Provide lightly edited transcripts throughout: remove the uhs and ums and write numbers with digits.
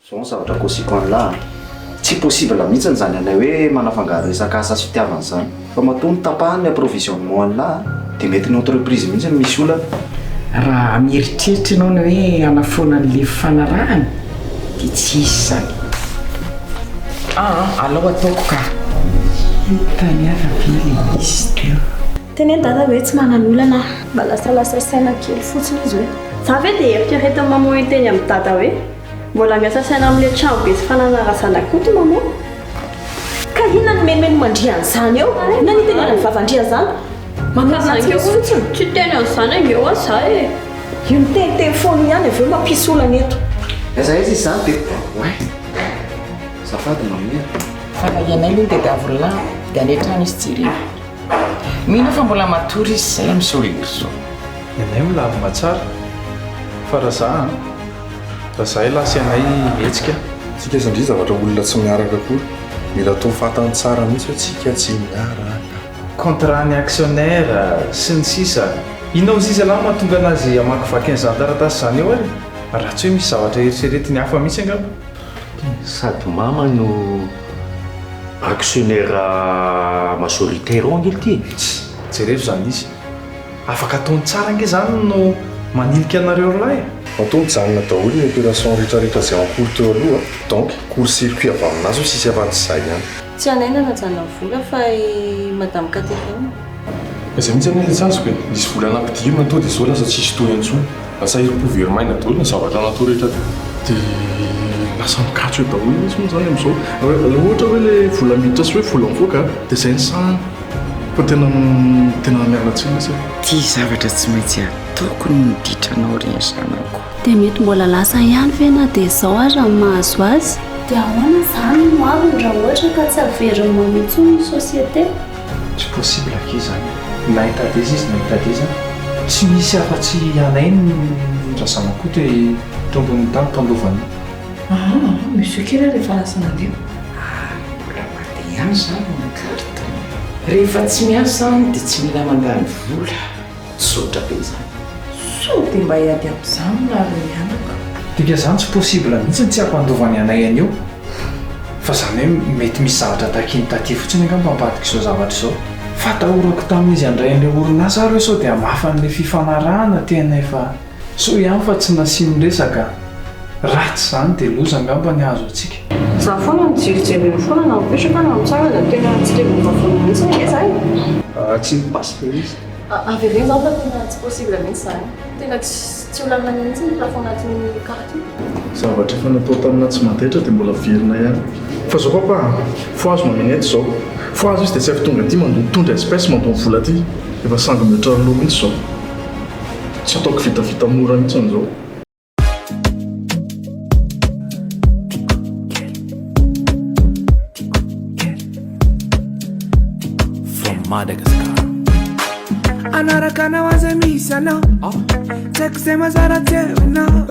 zao ny zavatra kosiko an'lahy tsy possible mihitsy zany anay hoe manafangaro isakasa sy fitiavana zany fa matony tapahany ny approvisionnement an'lahy dia mety ny entreprise mihitsy misy olana raha mieritreritra ianao ny hoe anafoana n'le fanarahany dia tsy isy zany alao ataoko ka hitany avavely izy teo teny dada hoe tsy manan'olana mba lasalasa saina kely fotsiny izy hoe za ve dia eritreretiny mamoa teny amin'ny dada hoe mbola miasa saina amin'le trano be sy fananarazanakoty mamoa ka inona ny menomeno mandrian'izany eo na ny teny any vavandria zany manazanakely fotsiny tsy teny an'izany eo aza e io ny teny telefony ihany avy eo mampisy olana eto aiza izy izany dia oe zafady mamia fa raha ianay aloha dia davolahy dia anetrany izy tsiry mihina fa mbola matory izy zay amin'izao lery zao ianay milavo matsara fa raha zahay lasy anay mihetsika tsika sandry zavatra olona tsy miaraka kory mila tao fatany tsara mihitsy hoe tsika tsy miaraka contrat ny actionnaire sy ny sisa inao sisa lahy mahatonga anazy amakivaky an'izany taratasy zany eo ary raha tsy hoe misy zavatra eritreretiny hafa mihitsy angamba sady mama no actionnaire majoritaire ao angely ty jereo zany izy afaka ataony tsara ange zany no manilika anareo rolahy ataony janona daholo ny opération rehetrarehetra zay ankory teo aloha donc court circuit avy aminazy ho sisy avan'izay ihany tsy anaina najanona vola fa madame Katerina izay mihitsy amin'ny ilitsazoko e nisy volana ampidirina atao dia zao lasa tsisy toy antsony lasa iropoveromaina daholo ny zavatra natao rehetra dia lasa mikatso eo daholo izy moa zany amin'izao la ohatra hoe le vola miditra sy hoe vola mivoaka dia izay ny sahany fa tena mialatsina sa ty zavatra tsy maintsy ataoko ny miditranao reny zanako dia mety mbola lasa ihany ve na dia izao aza ny mahazo azy dia ahoana izany no avy raha ohatra ka tsy averiny mamitsony ny société tsy possible ake zany na hitadiza izy na hitadiza tsy misy afa-tsy anay ny razanako dia tombony tany tandovany monsieur kely rehefa lasa nandeha mbola mandeha ihany zany ny karta rehefa tsy miasa zany dia tsy mila mandany vola tsotra be zany so dia mba hiady amin'izany na ary mianaka dika zany tsy possible mihitsy tsy ampandovany anay an'io fa zany hoe mety misy zavatra takiny taty fotsiny angamba ambadika izao zavatra izao fatahorako tamin'izy andray an'le orinasa ary hoe sao dia hamafan'le fifanarahana tena efa so ihany fa tsy nasiany resaka ratsy zany dia loza angamba ny azo atsika za foana mijerijery foana na mipetraka na mitsara da tena tsy levovavona mihitsy nge zay tsy mipasika izy avereny zao fa tena tsy possible mihitsy zany tena tsy olana mihitsy ny plafond anatin'ny karty zavatra efa natao tamina tsy mandaitra dia mbola verina ihany fa zao papa fo azo mameny eto zao fo azo izy dia tsy afy tonga ty mandotondra espèce mandony vola ty efa sangy miotra roloha mihitsy zao tsy ataoko vitavita mora mihitsy an'izao Madagascar anaraka nawaza misana tsy kusema zara tena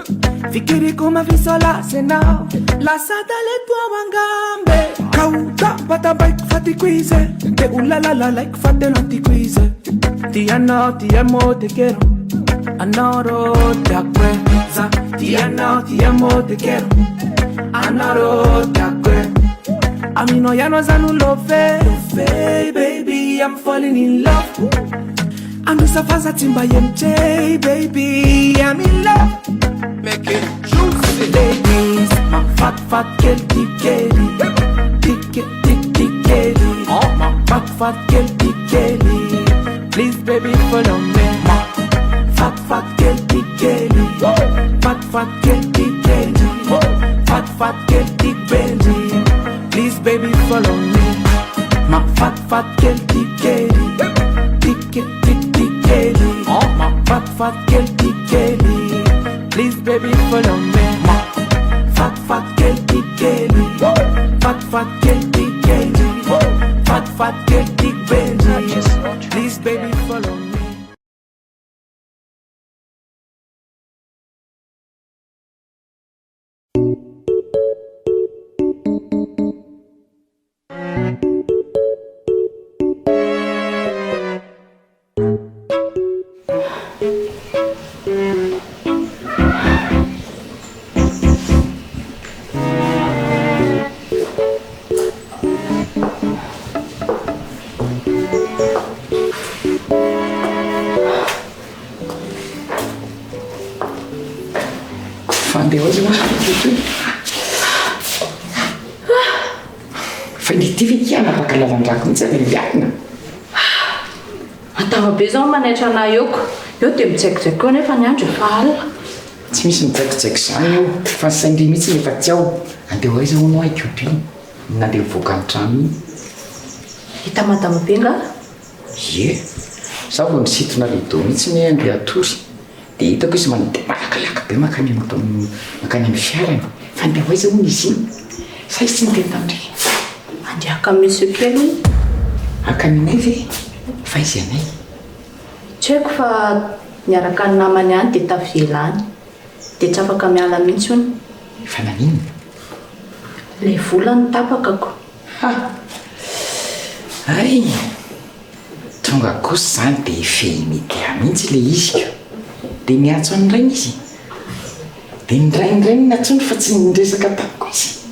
fikiri kama visola sena la sata le tua wangambe kauta pata bike fati quize te ulala like fate lanti quize ti amo te quiero anoro te acuerda ti amo te quiero anoro te acuerda a mí no ya no es un love baby I'm falling in love I'm just a fast timba MJ baby I'm in love make it juicy ladies my fat girl tikeli tikeli oh my fat girl tikeli please baby follow me my fat girl tikeli fat girl tikeli fat girl tikeli please baby follow me my fat girl tikeli tikeli oh my fat girl tikeli please baby follow me my fat girl tikeli fat girl tikeli fat girl tikeli please baby follow me fa nityvikiana baka lalandrako mitsy any viarina atavabe zao manaitra anah eoko eo dia mitsaikitsaiko eo nefa ny andro efa alina tsy misy mitsaikitsaiko zany eo fa ny saindry mihitsy nefa tsy ao andeha aiza ho no aikoto iny nandeha voaka ny trano iny hita madamabe nga ye zaho vo nisitona rido mihitsy ny andeha atory dia hitako izy mandeha malakalaka be makany amin'ny fiarany fa andeha aiza ho izy iny sa izy tsy nitentandre andeaka misy kely akaminay ve fa izy anay tsy haiko fa niaraka ny namany any dia tavelany dia tsy afaka miala mihitsy hony fa nanino lay volany tapakako ay tonga kosa zany dia fehimidea mihitsy le iziko dia miatso an'irainy izy dia niraindrainy natsony fa tsy niresaka tamiko izy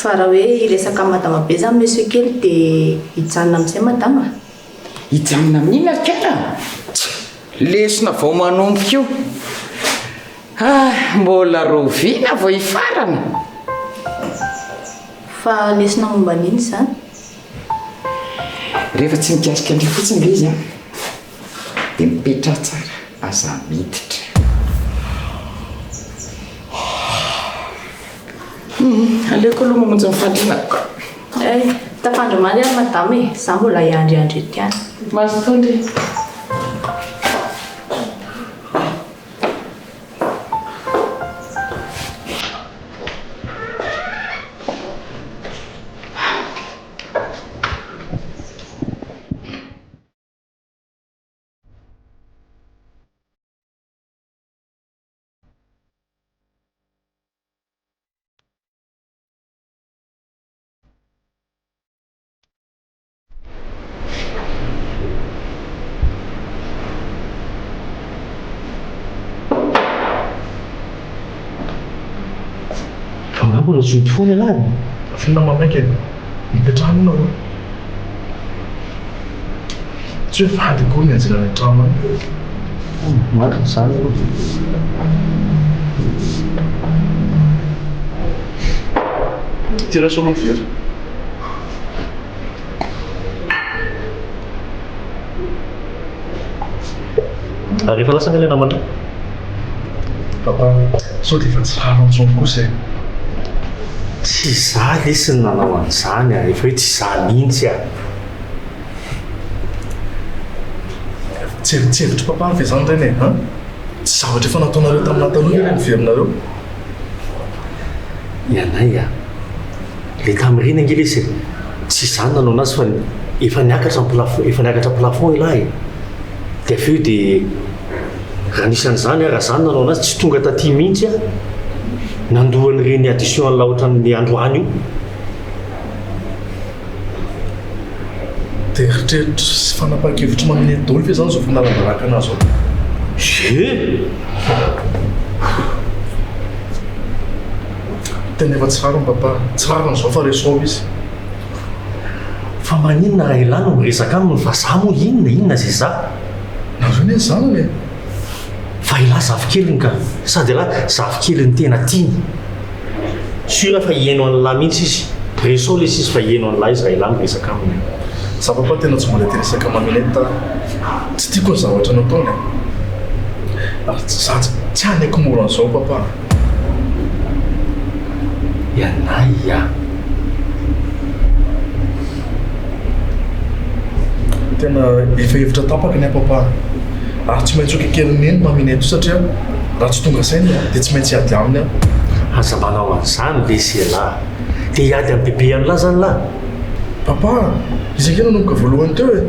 fa raha hoe iresaka madama be zany monsieur kely dia hijanona amin'izay madama hijanona amin'iny akala lesina vao manomboka io mbola roviana vao hifarana fa lesina momba n'iny zany rehefa tsy mikasika andry fotsiny le izy dia mipetra tsara aza miditra aleoko aloha mamonjy mifandrinako tafandromany ary madama e za mbola iandriandry tiany mazotondry mbola zoto foana ialahy fina mamaiky mipetrahana anao tsy hoe fady koa ny anjirana trano maro zany tira sono firy rehefa lasa ny lena mandra papa sao dia efa tsy raharantsony kosa e tsy za lesy ny nanao an'izany efa hoe tsy za mihitsy tseritrevitra papa ve zany reny e tsy zavatra efa nataonareo tamin'ny taloha reny verinareo Anay le tamin'ireny angely izy tsy zany nanao anazy fa efa niakatra plafond ilahy dia avy eo dia raha nisan'izany raha zany nanao anazy tsy tonga taty mihitsy nandohan'ireny addition an'la ohatran'ny androany io dia eritreritra sy fanapa-kevitra maminy dolo fe zany zao fanarambaraka anazy ao tena efa tsy rarony papa tsy raron'izao fa resao izy fa maninona raha ilany no miresaka aminy fa za moa inona zay za nareo ny zany e fa ilahy zavikeliny ka sady alahy zavikeliny tena tiany sura fa hiaino an'lahy mihitsy izy resao lesy izy fa hiaino an'lahy izy raha ilahy miresaka aminy za papa tena tsy mbola teresaka mamineta tsy tiako ny zavatra nataony za tsy hanaiko mora an'izao papa Anay tena efa hevitra tapaka ny papa ary tsy maintsy okekeliny eny mamineto satria raha tsy tonga sainy dia tsy maintsy hiady aminy aza manao an'izany lesy alahy dia hiady amin'ny bebe an'lahy zany lahy papa izakena nomboka voalohany teo e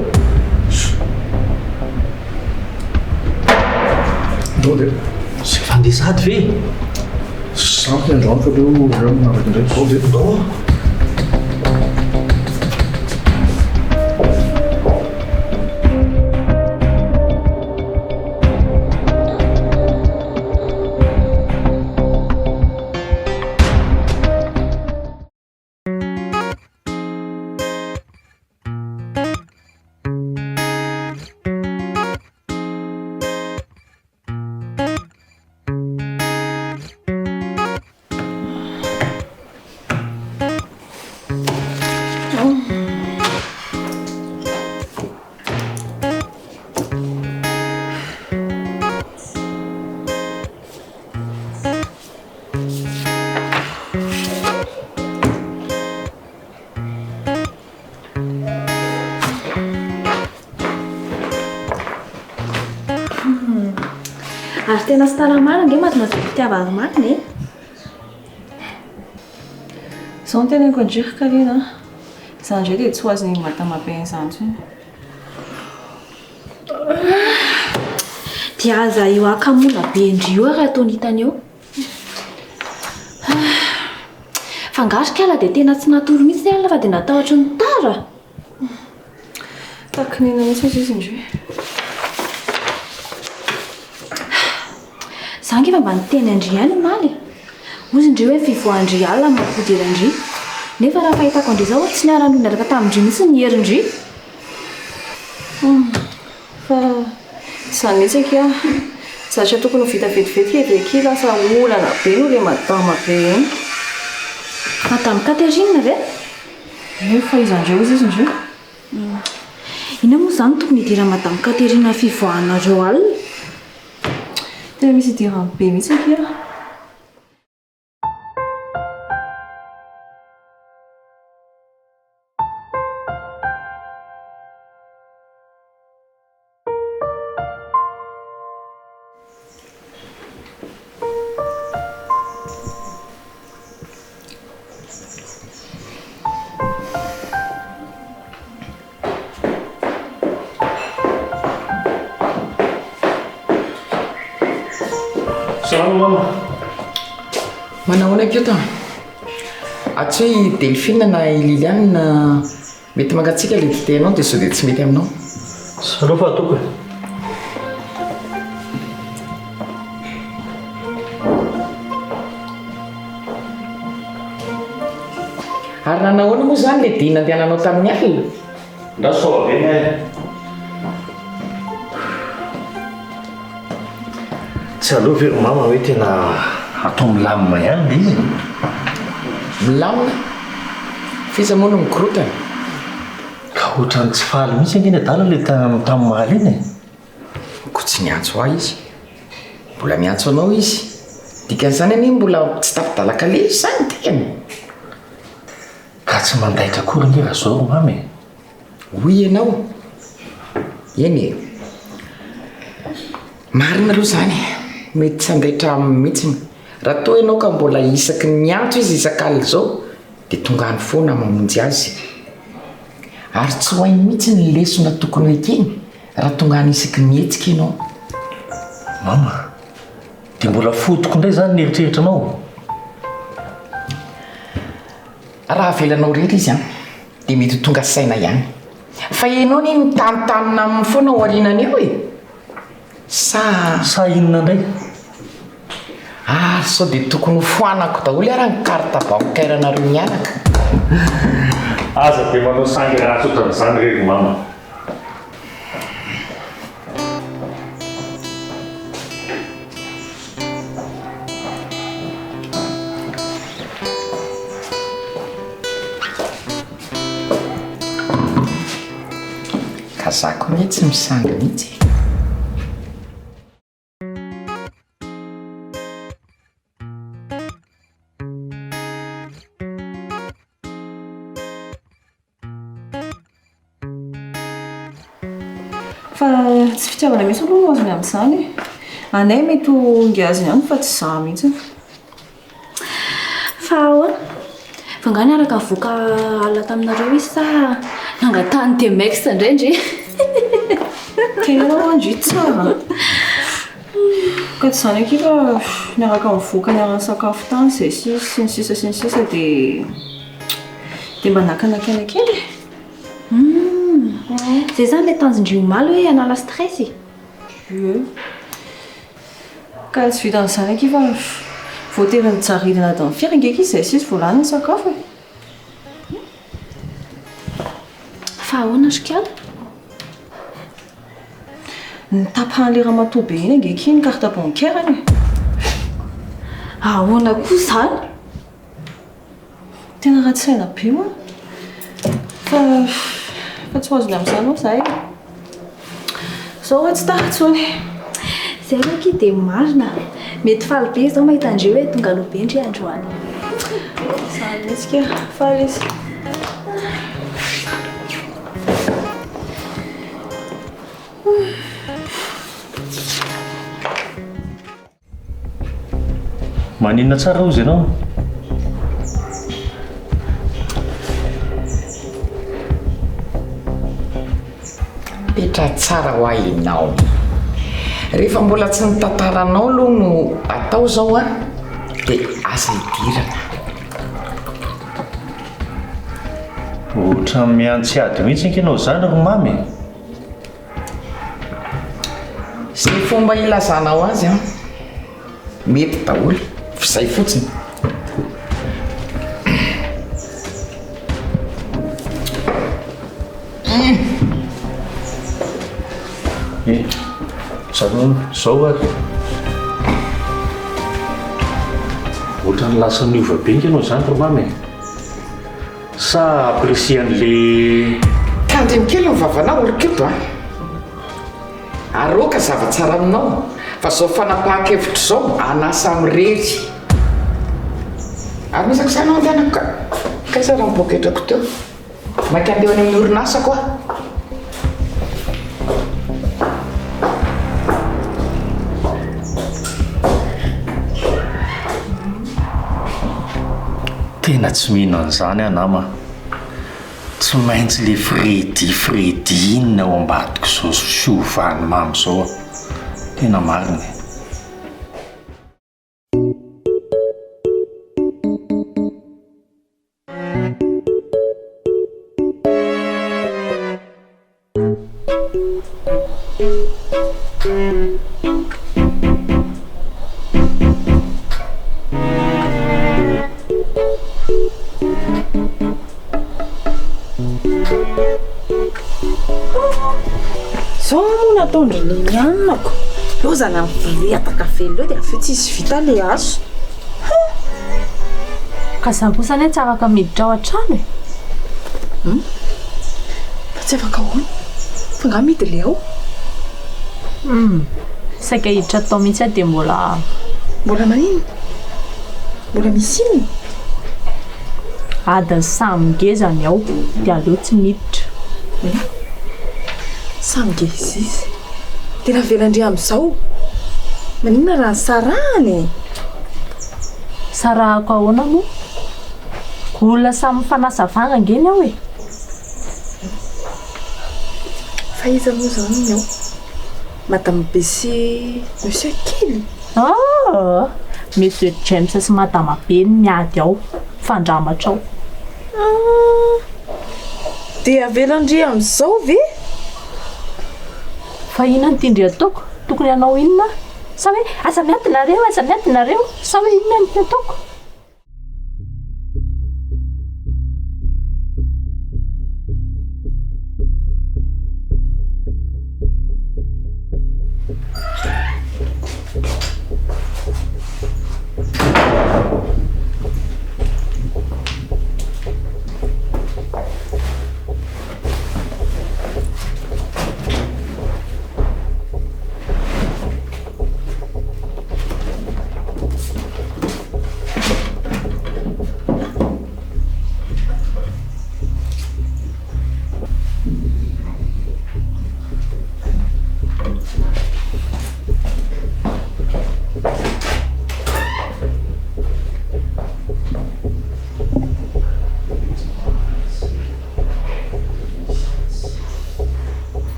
ndao dia sy fandesady ve sampy ny androany ka leo reo manaraka indray zao dia ndao tena sy taramana nge mahatonga fitiavana marina e. Izao no tena andrika Karina. Izany indray dia tsy ho azony matamapena izany intsony. Dia aza io akamoana be indrio raha ataony hitany eo. Fangarika ala dia tena tsy natoro mihitsy ala fa dia natahotra ny tara. Takinina mihitsy izy indray. Za nge fa mba niteny Andry ihany maly. Ozy indreo hoe fivoahandry ala mampody Andry. Nefa raha fahitako Andry izao tsy niara-nohy niaraka tamindry mihitsy ny herin-dry. Fa izany mihitsy akia. Zatra tokony ho vita vetivety edy akia lasa olana be no ilay madama be iny. Madame Catherine ve? Fa izandreo izy indreo. Ina moa izany tokony hidira Madame Catherine fivoahanareo alina? Tena misy idirany be mihitsy akia. Salama mama. Manao ana keo ta? Atsy hoe Delphine na Liliane mety mangatsika ilay dite anao dia sao dia tsy mety aminao. Salao fa atoko e. Ary nanahoana moa izany ilay dina andehananao tamin'ny alina? Nda sao avy eny. Tsy aloha ve mama hoe tena atao milamina ihany le izy. Milamina? Fiza moa no mikorotana? Ka ohatrany tsy faly mihitsy angeny adala ilay tamin'ny maly iny e. Ko tsy miantso ahy izy. Mbola miantso anao izy. Dikan'izany anie mbola tsy tafidalaka le izy izany tekany. Ka tsy mandaitra akory nge raha zao mamy. Hoy ianao. Eny e. Marina aloha izany. Mety tsy andaitra mihitsy. Raha toa ianao ka mbola isaky miantso izy isak'alina izao dia tonga any foana mamonjy azy. Ary tsy ho hainy mihitsy ny lesona tokony ekeny raha tonga any isaky mihetsika ianao. Mama, dia mbola fotoko indray izany ny eritreritranao. Raha avelanao rehetra izy dia mety tonga saina ihany. Fa ianao ny mitanitanina amin'ny foana ao aorianan'eo e. Sa inona indray? Ary sao dia tokony foanako daholo ary ny carte bancaire-nareo mianaka. Aza dia manao sangy raha tsotra n'izany rery mama. Ka za koa mihitsy tsy misanga mihitsy. Fa tsy fitiavana mihitsy aloha azony amin'izany. Anay mety ho ngaziny ihany fa tsy za mihitsy. Fa ahoa? Fa nga niaraka voaka alina taminareo izy sa nangatany Climax indrindra. Tena andry tsara. Ka tsy izany akia fa niaraka mivoaka niaraka sakafo tany izay sy ny sisa dia mba nakanakena kely. Zay zany ilay tanjondrio maly hoe hanala stress. Ka tsy vitan'izany akia fa voatery nijaridina adiny firy ngeky izy izay sisy voalany ny sakafo e. Fa ahoana Sikala? Nitapahan'ilay ramatoa be iny ngeky ny carte bancaire-ny. Ahoana koa izany? Tena raha-tsaina be moa. Fa tsy ho azony amin'izany moa izahay. Izao hoe tsy tahatsony. Izay aloha dia marina. Mety faly be izao mahita andreo hoe tonga aloha be ndry androany. Izany mihitsy kea, faly izy. Maninona tsara ozy ianao? petra tsara ho ainao. Rehefa mbola tsy nitantaranao aloha no atao zao a dia asa idirana. Ohatra miantsy ady mihitsy ankenao zany ro mamy. Sy ny fomba ilazanao azy a mety daholo fa izay fotsiny. Zany zao ary ohatra ny lasa niova be nkenao zany ro mamy. Sa apprécie an'le Tandriny kely ny vavanao oriketo a. Aroka zava-tsara aminao fa zao fanapahakevitra zao anasa mirery. Ary misaka sanao andehanako ka iza raha mipoaketrako teo maika andeha any amin'ny orinasa koa. tena tsy mino an'izany anama. Tsy maintsy le fredy iny ao ambadiko zao siovany mamy zao. Tena marina. Zao moa nataondry ny anako lozana miviata kafe leo dia avy tsisy vita le azo. Ka za kosa ane tsy afaka miditra ao an-trano e. Fa tsy afaka hono fa nga midy le ao. Saika hiditra tao mihitsy dia mbola manino? Mbola misy inona? adiny samy ngezany ao dia aleo tsy miditra. Samgezy izy tena velandria amin'izao. Maninona raha sarahany? Sarahako ahoana moa? Olona samy mifanasavana ngeny ao e. Fa iza moa zany ao? Madame B sy Monsieur Kely? Monsieur James sy Madame B miady ao fandramatra ao. Dia velandria amin'izao ve? Fa inona ny tindry ataoko? Tokony hanao inona? Sa hoe aza miadinareo? Sa hoe inona ny ataoko?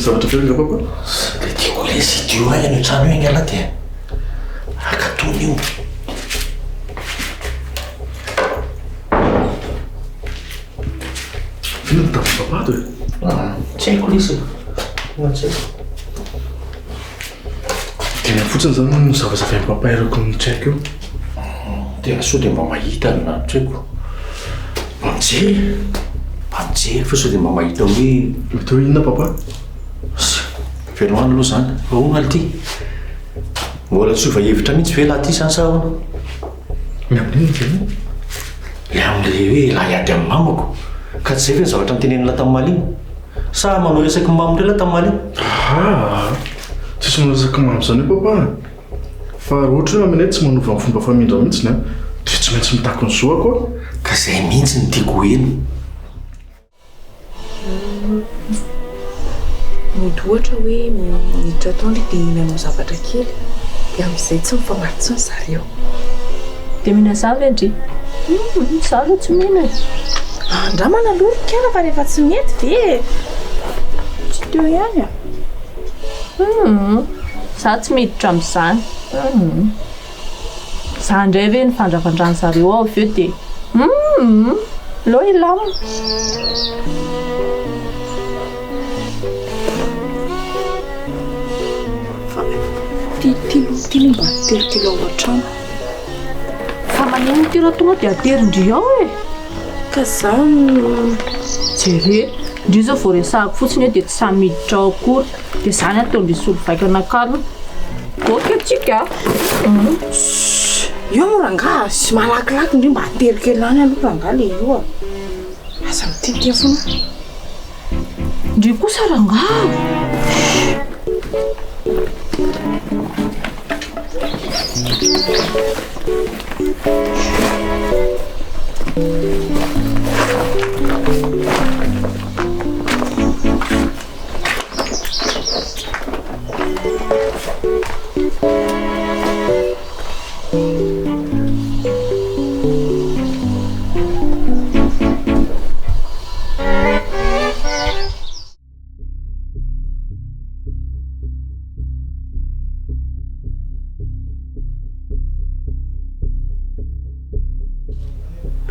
Zavatra kely nga papa? Dia tiako ilay sidio any any trano eny ala dia akatony io. Ino ny tamin'ny papa ato e? Tsy haiko ilay izy. Tsy haiko. Tena fotsiny zany ny zavazavain'ny papa erako ny tsy haiko io. Tena sao dia mba mahita ny tsy haiko. Mpanjery fa sao dia mba mahita hoe mety hoe inona papa? Veloany aloha zany, ahoana ity? Mbola tsy ova hevitra mihitsy ve laha ty zany sa ahoana? Ny amin'iny zany? Le amin'ilay hoe lahy ady amin'ny mamako ka tsy zay ve ny zavatra nytenenina tamin'ny maliny sa manao resaky mamindrela tamin'ny maliny tsisy maresaka mamy zany hoe papa fa raha ohatra hoe aminay tsy manova amin'ny fomba famindra mihitsiny a dia tsy maintsy mitako ny zoa koa ka zay mihitsy ny tiako eno mody ohatra hoe miditra taonly dia mianao zavatra kely dia amin'izay tsy mifamaritsy ny zareo dia mihina zavy andry zaro tsy mihina andra manalorokana fa rehefa tsy mety ve tsy teo ihany za tsy miditra amin'izany za indray ve ny fandravandrany zareo ao avy eo dia lo ilamo tilo mba telotelo ao an-trano fa maneno ny tira tonga dia aterindry ao e ka za jere ndry zao vao resahako fotsiny eo dia tsy samy miditra ao akory dia zany ataondry solo vaikana kalona goky atsika io morangah sy malakilaky ndry mba aterikely any aloha rangah le io aza mitetia foana ndry kosa rangah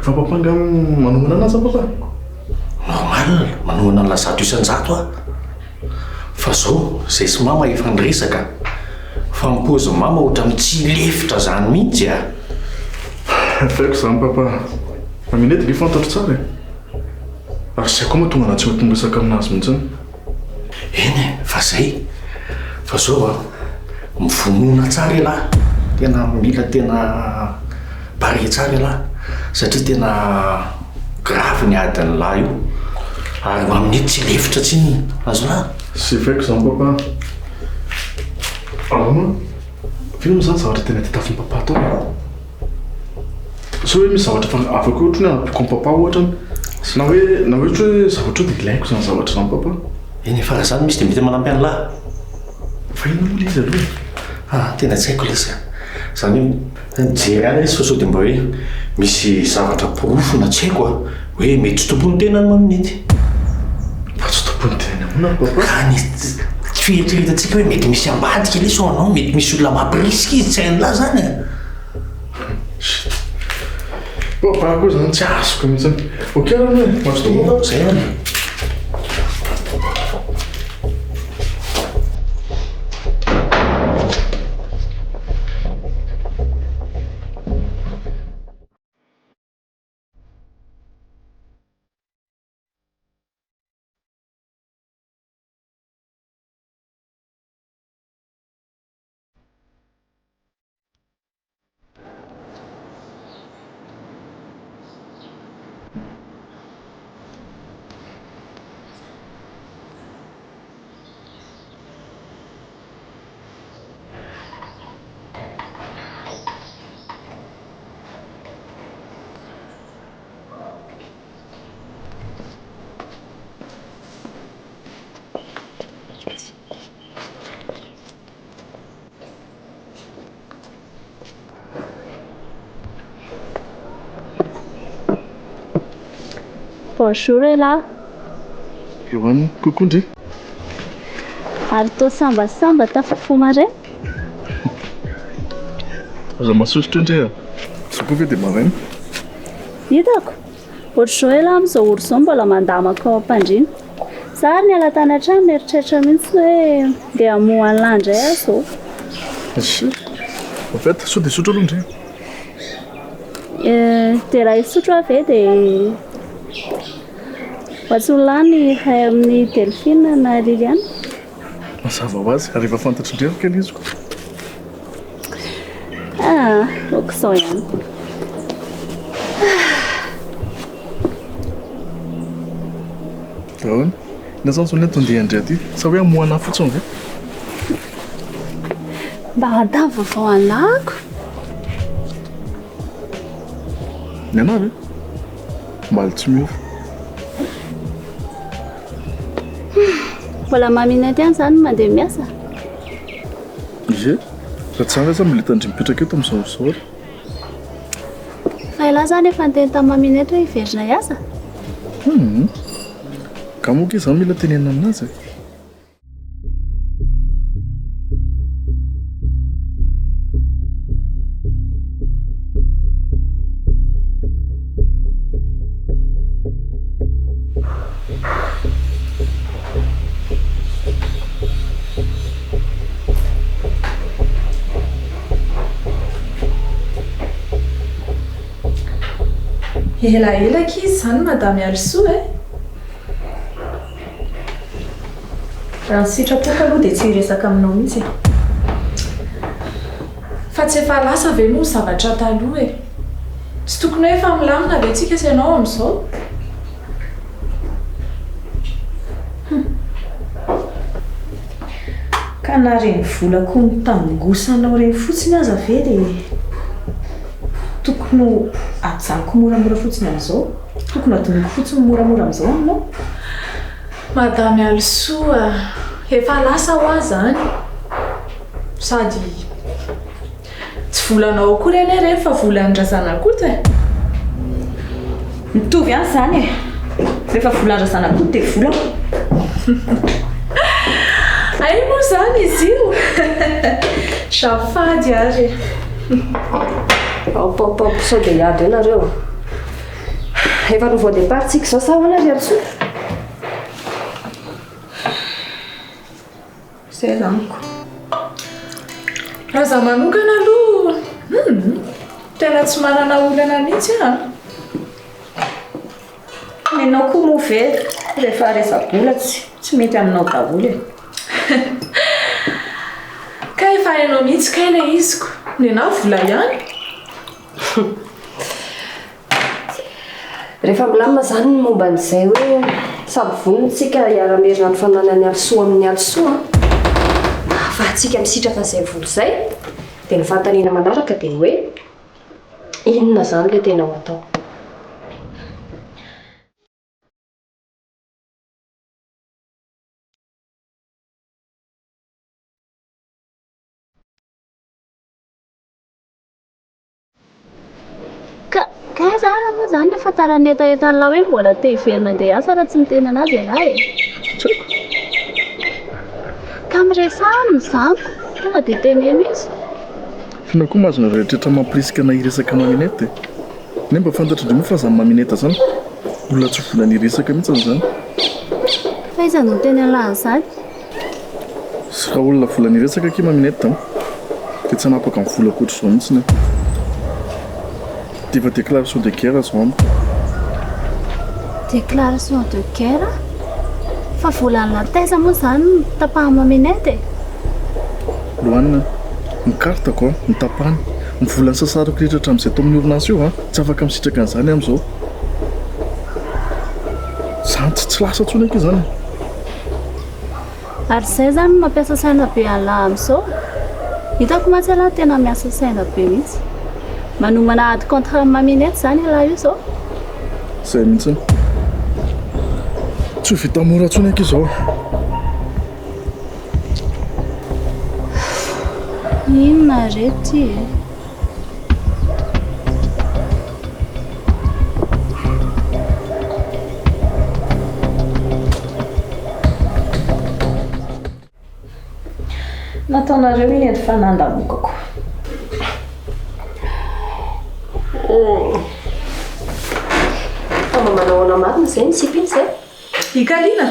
fa papanga manomana anazy papa normal manomana ny lazato isan-jato a fa zao zay sy mama efa niresaka fa mipozy mama ohatra amin'ny tsy lefitra zany mihitsy a faiko zany papa fa minety le fantatro tsara ary zay koa moa tonga na tsy mety miresaka aminazy mihitsiny eny fa zay fa zao a mivonona tsara lahy tena mila tena pare tsara lahy satria tena gravy ny adiny lahy io ary amin'ety tsy lefitra tsiny azo lahy sy faiko zany papa ama fino zany zavatra tena titafin'ny papa atao so hoe misy zavatra fa afaka ohatra ny apiko amin'ny papa ohatra na ohatra hoe zavatra eo dia ilaiko zany zavatra zany papa eny fara zany misy dia mety manampy any lahy fa ino moa le izy aloha tena tsy haiko lasa zany hoe jery any izy fa sao dia mba hoe misy zavatra porofona tsy haiko a hoe mety tsy tompony tena ny maminety fa tsy tompony tena mona papa ka ny fieritreretantsika hoe mety misy ambadika ilay so anao mety misy olona mampirisika izy tsy hain'lahy zany a papa koa zany tsy azoko mihitsiny ok raha masotomo zay any Bonjour là. Eo any kokoa ndre Ary tô sambasamba tafafo mare. aza masosotra ndre soko ve dia maraina Hitako. Ohatr'izao ela amin'izao oro izao mbola mandamako ao am-pandriana. Za ny ala tany hatrany mieritreritra mihitsy hoe dia hamoha an'lahy indray aho izao. sy en fait sao dia sotro aloha ndre Dia raha isotro ave dia Watsulani hay amin'ny Delphine na Liliane. Mazava ho azy, arriva fantatry indreo kely izy. Okizao. Ahoana? Nasaan son'ny tondeha indray aty sa hoe amoana fotsiny ve? Mba hadava vaovao anako. Ny anahy ve? Mbaly tsy miova. Mbola maminety ihany zany mandeha miasa. Ie, raha tsara za mila tandry mipetraka eto amin'izao zao ary. Fa ilahy zany efa niteny tamin'ny maminety hoe hiverina hiasa. Ka moka izany mila tenena aminazy. Elaelaka izy zany madame Also e. Raha ny sitrapoka aloha dia tsy hiresaka aminao mihitsy. Fa tsy efa lasa ve moa zavatra taloha e. Tsy tokony hoe efa milamina ve tsika sy ianao amin'izao? Ka na reny volako ny tambosanao reny fotsiny aza ve dia tokony ajanoko moramora fotsiny amin'izao. Tokony adinoko fotsiny moramora amin'izao aminao. Madame Alsoa, efa lasa ho azy zany. Sady tsy volanao koa reny reny fa volan-drazana koa e. Mitovy ihany zany e. Rehefa volan-drazana koa dia volako. Ay moa zany izy io. Safady ary. Hop, sao dia hiady eo nareo. Efa nouveau départ tsika izao sa hoana ry Also? Zay zaniko. Raha za manokana aloha, tena tsy manana olana mihitsy Nenao koa moa ve rehefa resa-bola tsy mety aminao daholo e. Ka efa hainao mihitsy kay ilay iziko. Nenahy vola ihany. Rehefa milamina zany ny momba an'izay hoe samy vonintsika hiara-merina ny fananany Also amin'ny Also fa atsika misitraka izay vola izay dia ny fantaniana manaraka dia hoe inona zany ilay tena ho atao. Ka zara moa zany efa taran'etaetan'la hoe mbola te hiverina andeha asa raha tsy miteny anazy ialahy e. Ka miresahany zanako, tonga dia teneny izy. Fina koa mazona rehetrarehetra mampirisika na hiresaka maminety. Ne mba fantatra indray moa fa zany mamineta zany. Olona tsy vola ny resaka mihitsy zany. Fa iza no teny alahy zany? Sy raha olona vola ny resaka ke maminety dia tsy hanapaka ny vola koatra izao mihitsy ne. Efa déclaration de guerre zao amiko. Déclaration de guerre? Fa volan'ny lataiza moa zany tapahany maminety e? Lohanina, ny kartako ny tapahany, ny volan'ny sasarako rehetra hatramin'izay tao amin'ny orinasa io tsy afaka misitraka an'izany amin'izao. Zany tsy lasa ntsony eky zany. Ary izay zany mampiasa saina be alahy amin'izao. Hitako mantsy alahy tena miasa saina be mihitsy. Manomana ady contrat maminety zany alahy io zao. Zay mihitsiny. Tsy ho vita mora ntsony eky izao. Inona re ty e? Nataonareo iny fa nandamokako. Fa manao ana marina izay ny sipiny izay. Ikaliana?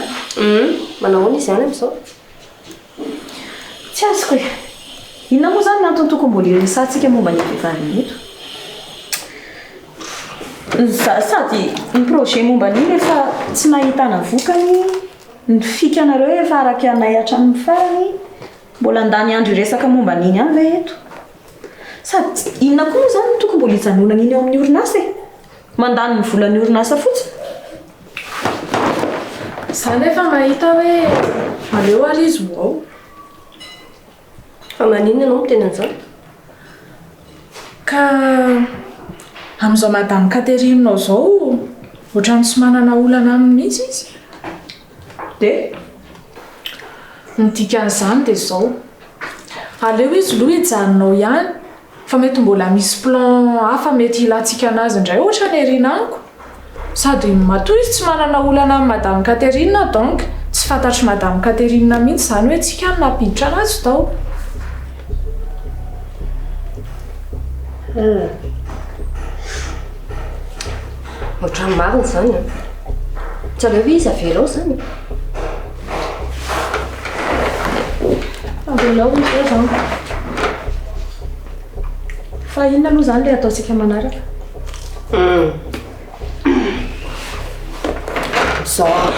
Manao ahoana izy ihany amin'izao? Tsy azoko e. Inona moa zany antony tokony mbola iresantsika momba ny vehivavy eto? Sady ny projet momba an'iny efa tsy nahitana vokany, ny fikanareo efa araka Anay hatramin'ny farany, mbola andany andro iresaka momba an'iny ihany ve eto? Sady inona koa moa zany tokony mbola hijanonana iny eo amin'ny orinasa e? Mandany ny volan'ny orinasa fotsiny. Za nefa mahita hoe aleo ala izy ho ao. Fa maninona ianao miteny an'izany? Ka amin'izao madame Catherine zao ohatrany tsy manana olana aminy mihitsy izy. Dia ny dikan'izany dia izao. Aleo izy aloha hijanonao ihany fa mety mbola misy plan hafa mety ilantsika anazy indray ohatra ny herinanako. Sady matoa izy tsy manana olana amin'ny madame Catherine donc tsy fantatry madame Catherine mihitsy izany hoe tsika no nampiditra anazy tao. Ohatrany marina izany a. Tsy aleo izy avelao izany. Avelao izy eo izany. Fa inona aloha izany ilay ataontsika manaraka? Izao.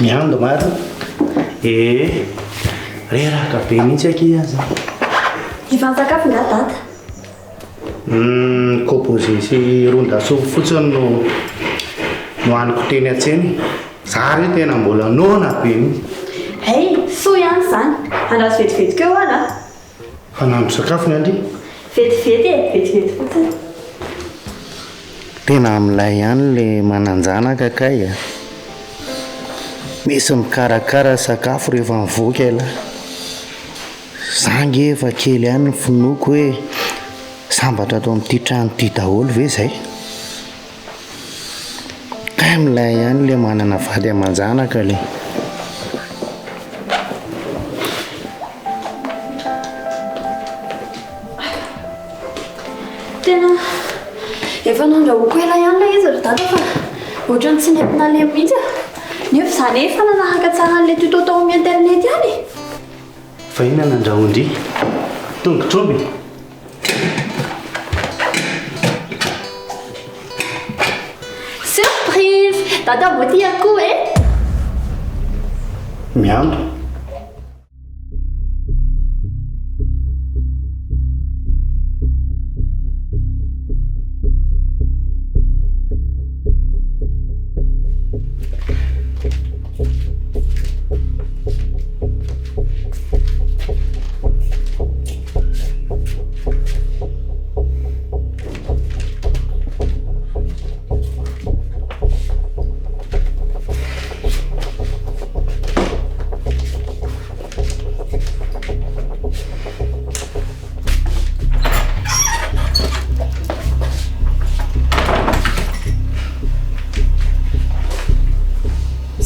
Miando marina. Reraka be mihitsy aky aza. Ivan-sakafo nga tata. Composé sy ron-dasovy fotsiny no haniko teny an-tseny. Za io tena mbola nona be mihitsy. Hey, so ihany izany. Andazy vetivety keo ana. Fa nandro sakafo ny andry? Vetivety vetivety fotsiny. Tena amin'ilay ihany le mananjanaka kay a. Misy mikarakara sakafo rehefa mivoaka ela. Zangy efa kely ihany ny finoko hoe sambatra atao amin'ity trano ity daholo ve zay. Kay amin'ilay ihany le manana vady aman-janaka le. Tena efa nandrahoako ela ihany lay izy ry dada fa ohatrany tsy nentina le mihitsy a. Nefa za nefa nanahaka tsara an'ilay tuto tao amin'ny internet ihany. Fa inona nandrahoandry? Tongotr'omby? Surprise! Dada mbo tia akoho e? Miando.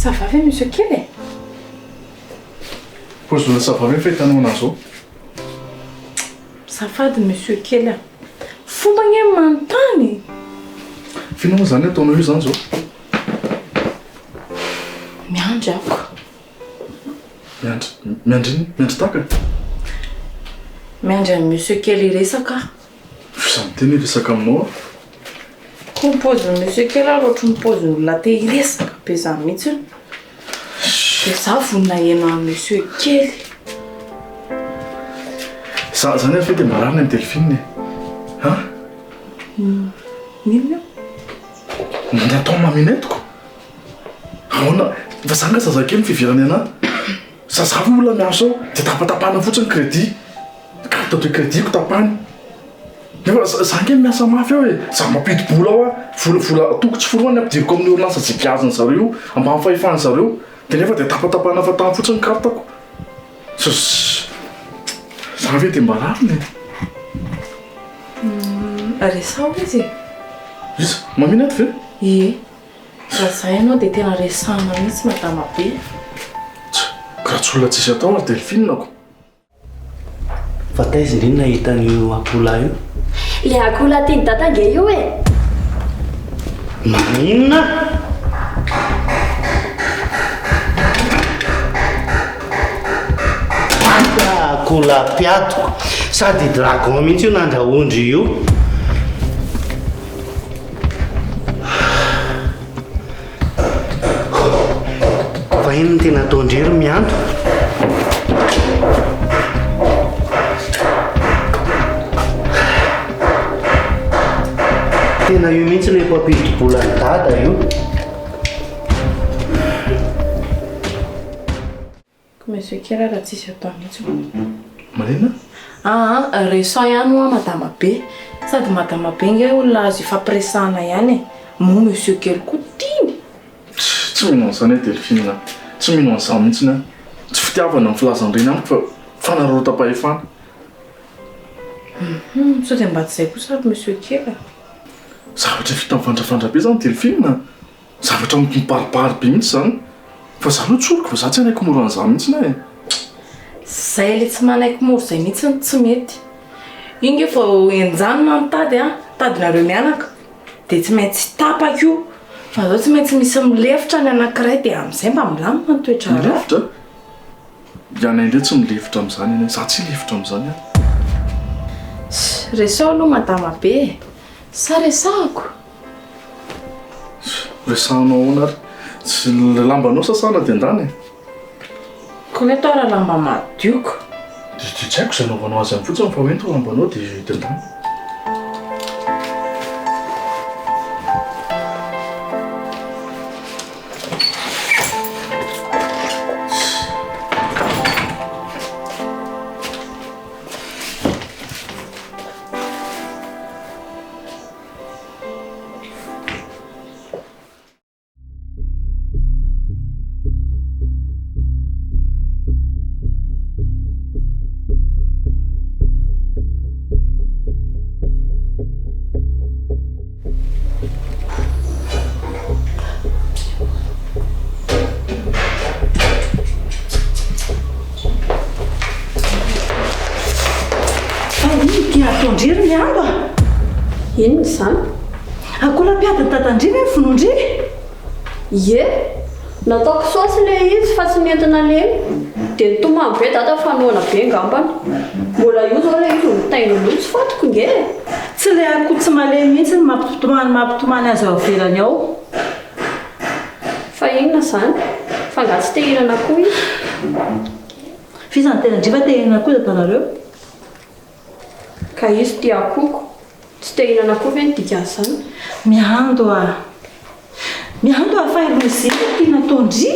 Ça va ve monsieur Kele? Pozona ça va ve fetanao anazy? Safady monsieur Kele. Fomba nye manontany. Finao zany ataonao io zany zao? Miandry ako. Miandry taka. Miandry any monsieur kely resaka. Samy teny resaka aminao. Compose monsieur kely loatra mipose olona te hiresaka be zany mihitsy. Dia za vonina heno amin'ny monsieur kely. Zany efa dia mararina amin'ny Delphine. Ha? Inona? Natao maminetiko. Ahoana, fa zanga zazakely ny fivirany anahy. Zazavy olona miaso ao, dia tapatapahana fotsiny crédit. Carte de crédit ko tapahany. Nefa zanga miasa mafy ao e. Za mampidi-bola ao a, vola toko tsy foroany ampidiriko amin'ny orinasa zikaziny zareo, ambany fahefany zareo. Dia nefa dia tapatapahana fatany fotsiny kartako. Za ve dia mbararina e. Resao izy? Iza, maminety ve? Ie. Raha zay ianao dia tena resahana mihitsy madama be. Ka tsy olona tsisy atao ary Delphine ako. Fa taizy indrindra hitan'io akola io. Le akola tiany dadange io e. Maninona? Akola piatoko sady dragon mihitsy io nandraondry io. Fa ino no tena ataondry ry mianto? Tena io mihitsy le mpampidi-bola ny dada io. Monsieur kely raha tsisy atao mihitsy. Marina? Resao ihany hoa madama be. Sady madama be nge olona azo ifampiresahana ihany e. Mo monsieur kely koa tiany. Tsy mino an'izany e Delphine. Tsy mino an'izany mihitsy na. Tsy fitiavana amin'ny filazan'ireny amiko fa fanarota-pahefana. Sao dia mba tsy izay kosa ary monsieur kely. Zavatra vita mifandrafandra be zany Delphine. Zavatra miparipary be mihitsy zany. Fa za no tsoriko fa za tsy hanaiko mora an'izany mihitsy na e. Zay le tsy manaiky mora zay mihitsy tsy mety. Inge fa enjanona mitady tadinareo mianaka. Dia tsy maintsy tapaka io. Fa zao tsy maintsy misy milefitra ny anankiray dia amin'izay mba milamina ny toetra raha. Milefitra? Anay indray tsy milefitra amin'izany eny. Za tsy lefitra amin'izany a. Resao aloha madama be. Sa resahako? Resahanao ahoana ary? Tsy lambanao sasana dia andany e. Koa ny atao raha lamba madioko. Dia tsy haiko izay naovanao azy amin'ny fotsiny fa hoento lambanao dia andany. Tondriry miando Inona izany? Akola piady tatandriny ny fonondry. Ie, nataoko saosy le izy fa tsy nentina leny. Dia nitomany be dada fanoana be ngambany. Mbola io zao le izy mitaina loha tsy fatoko nge. Tsy le akoho tsy malemy mihitsy ny mampitomany azy ao avelany ao. Fa inona izany? Fa nga tsy te hihinana akoho izy. Fizany tena ndrifa te hihinana akoho dadanareo. Ka izy tia akoko. Tsy te hihinana akoho ve ny dikan'izany? Miando fa iloziny tiana tondry.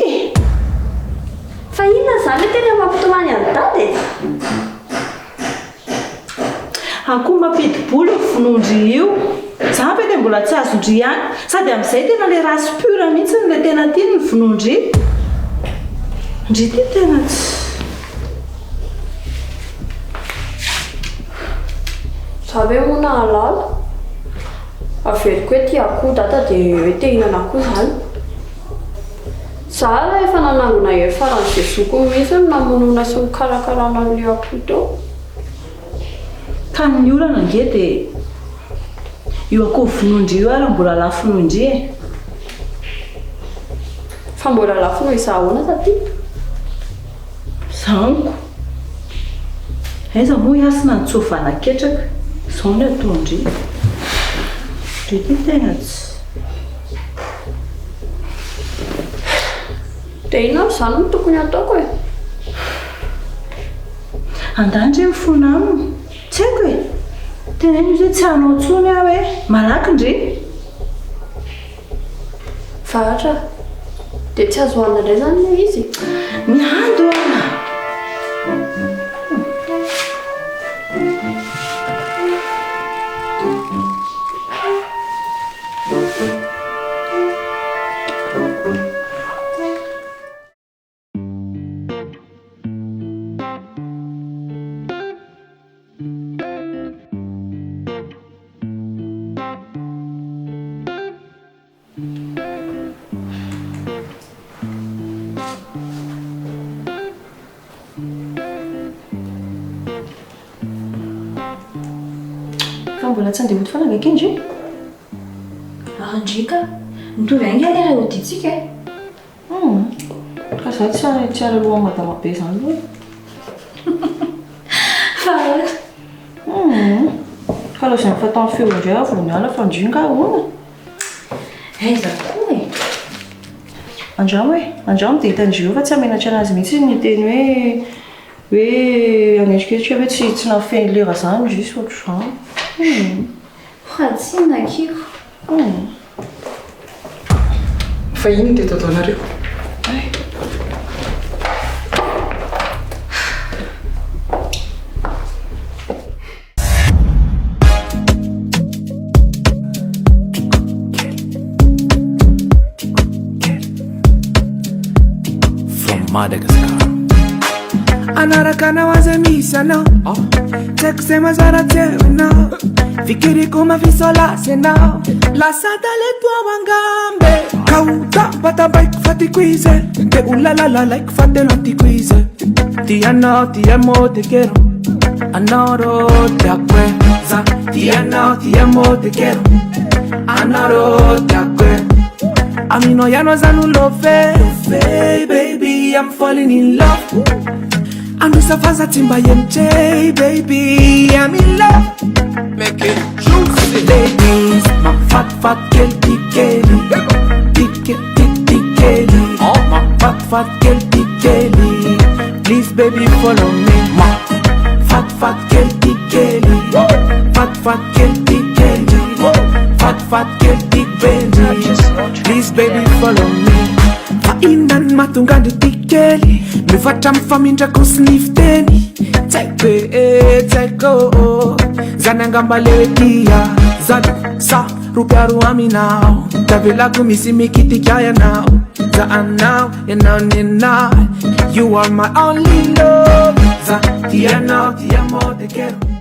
Fa inona izany le tena mampitomany any dada e? Akoho mampidi-bola fonondry io. Za ve dia mbola tsy azondry ihany. Sady amin'izay tena le race pure mihitsy le tena tiany ny fonondry. Ndry ty tena tsy. Za ve moa nahalala? Aveliko hoe tia akoho dada dia hoe te hihinana akoho izany. Za raha efa nanangona hery faran'izay zokony mihitsy ny namonona sy mikarakarana an'ilay akoho tao. Ka ny olana nge dia io akoho fonondry io ary mbola lafonondry e. Fa mbola lafo noho izahoana taty. zaniko aiza moa iasina ny tsofanaketraka zao ny ataondry dry ty tena tsy dia inona zany no tokony ataoko e andandry mifona aminy tsy haiko e tena iny zay tsy hanao tsony aho hoe malaky ndry vahatra dia tsy azo hoanina indray zany le izy miando a mbola tsy andeha hody fanagaka indry andrika mitovy aingy ale raha hoditsika ka zay tsy ary aloha madama be zany loha ka loha zay mifatao feo indray aho vao miala fa ndringa ahoana aiza koa e andramo dia hitandreo fa tsy hamenatra anazy mihitsy ny teny hoe agnendriketrika hoe tsy nafeny lera zany jus ohatr'izany tsy nakiko fa iny dia tataonareo From Madagascar anaraka anao aza misy anao tsy haiko zay mazara tseo anao fikiriko mafisolasy anao lasa taleto angambe kauta batabaiko fatiko izy de ulalalalaiko fatelo antiko izy ti anao ti amo te quero anao ro te acqueza ti anao ti amo te quero anao ro te acqueza amino yano zanulofe baby I'm falling in love andusafaza timba yemche baby I'm in love make it juicy ladies my fat girl pikeli pikeli oh my fat girl pikeli please baby follow me my fat girl pikeli fat girl pikeli fat girl pikeli please baby follow me fa indan matungandi pikeli mifatra mifamindrako snifteny tsaiko zany angambaletia zany sa rupiaro aminao tavelako misy mikitika yanao za anao yanao you are my only love za ti amo te quero